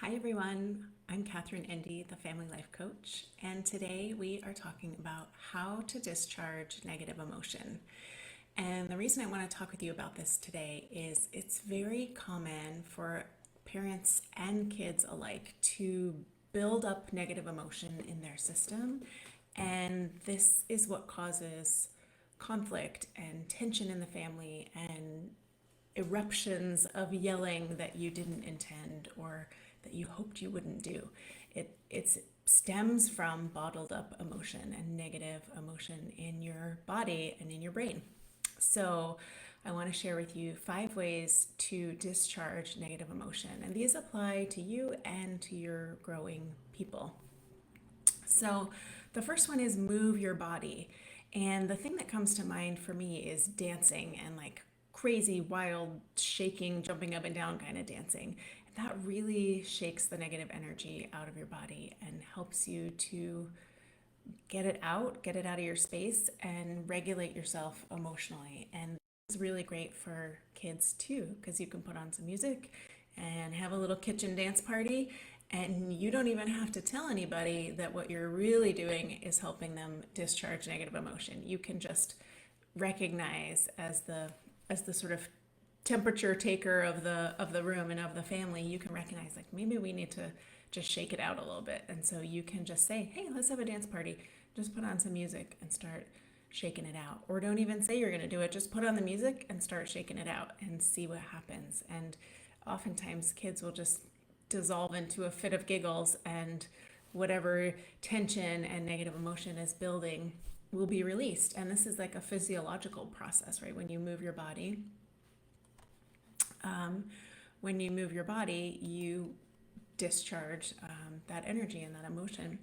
Hi everyone, I'm Catherine Indy, the Family Life Coach, and today we are talking about how to discharge negative emotion. And the reason I want to talk with you about this today is it's very common for parents and kids alike to build up negative emotion in their system, and this is what causes conflict and tension in the family and eruptions of yelling that you didn't intend or that you hoped you wouldn't do. It stems from bottled up emotion and negative emotion in your body and in your brain. So I want to share with you 5 ways to discharge negative emotion, and these apply to you and to your growing people. So the first one is move your body. And the thing that comes to mind for me is dancing and like crazy, wild, shaking, jumping up and down kind of dancing. That really shakes the negative energy out of your body and helps you to get it out of your space and regulate yourself emotionally. And it's really great for kids too, because you can put on some music and have a little kitchen dance party. And you don't even have to tell anybody that what you're really doing is helping them discharge negative emotion. You can just recognize as the sort of temperature taker of the room and of the family, you can recognize like maybe we need to just shake it out a little bit. And so you can just say, hey, let's have a dance party. Just put on some music and start shaking it out. Or don't even say you're going to do it. Just put on the music and start shaking it out and see what happens. And oftentimes kids will just dissolve into a fit of giggles, and whatever tension and negative emotion is building will be released. And this is like a physiological process, right? When you move your body, you discharge that energy and that emotion.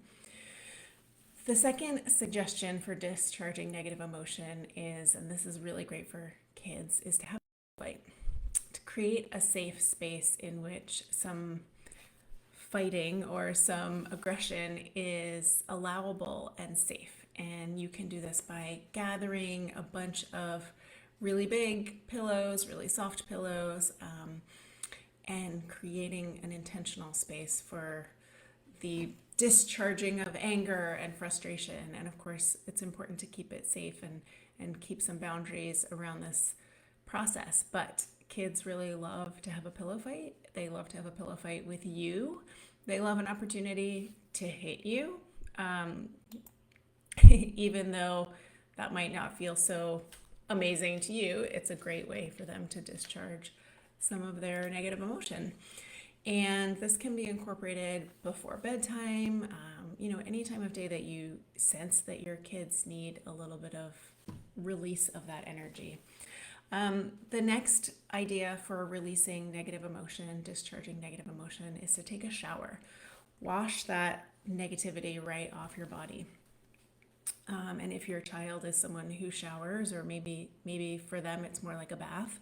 The second suggestion for discharging negative emotion is, and this is really great for kids, is to have a fight, to create a safe space in which some fighting or some aggression is allowable and safe. And you can do this by gathering a bunch of really big pillows, really soft pillows, and creating an intentional space for the discharging of anger and frustration. And of course, it's important to keep it safe and keep some boundaries around this process. But kids really love to have a pillow fight. They love to have a pillow fight with you. They love an opportunity to hit you, even though that might not feel so amazing to you. It's a great way for them to discharge some of their negative emotion. And this can be incorporated before bedtime, any time of day that you sense that your kids need a little bit of release of that energy. The next idea for releasing negative emotion, discharging negative emotion, is to take a shower. Wash that negativity right off your body. And if your child is someone who showers, or maybe for them it's more like a bath,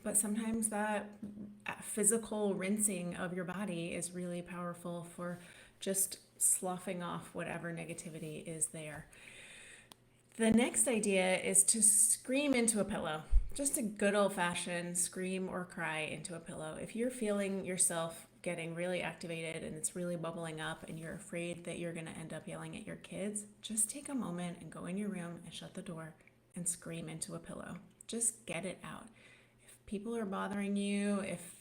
but sometimes that physical rinsing of your body is really powerful for just sloughing off whatever negativity is there. The next idea is to scream into a pillow. Just a good old fashioned scream or cry into a pillow. If you're feeling yourself getting really activated and it's really bubbling up and you're afraid that you're going to end up yelling at your kids, just take a moment and go in your room and shut the door and scream into a pillow. Just get it out. If people are bothering you, if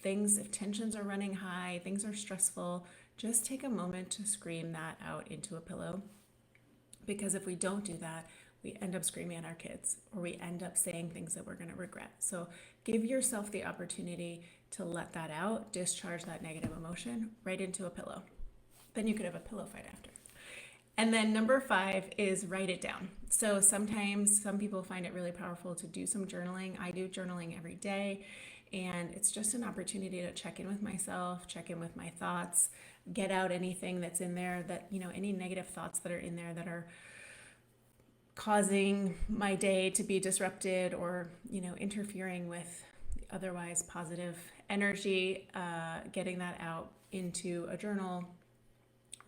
tensions are running high, things are stressful, just take a moment to scream that out into a pillow. Because if we don't do that, we end up screaming at our kids, or we end up saying things that we're going to regret. So give yourself the opportunity to let that out, discharge that negative emotion right into a pillow. Then you could have a pillow fight after. And then number 5 is write it down. So sometimes some people find it really powerful to do some journaling. I do journaling every day, and it's just an opportunity to check in with myself, check in with my thoughts, get out anything that's in there that, any negative thoughts that are in there that are causing my day to be disrupted, or interfering with otherwise positive energy, getting that out into a journal,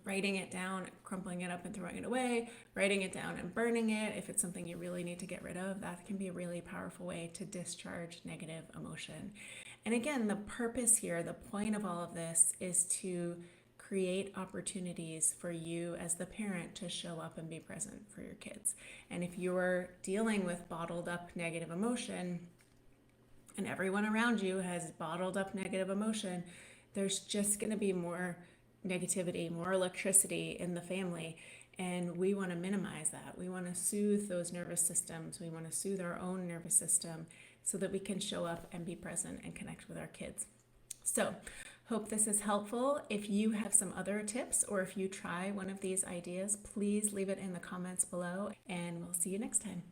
writing it down, crumpling it up and throwing it away, writing it down and burning it. If it's something you really need to get rid of, that can be a really powerful way to discharge negative emotion. And again, the purpose here, the point of all of this is to create opportunities for you as the parent to show up and be present for your kids. And if you're dealing with bottled up negative emotion and everyone around you has bottled up negative emotion, there's just going to be more negativity, more electricity in the family. And we want to minimize that. We want to soothe those nervous systems. We want to soothe our own nervous system so that we can show up and be present and connect with our kids. So, hope this is helpful. If you have some other tips or if you try one of these ideas, please leave it in the comments below, and we'll see you next time.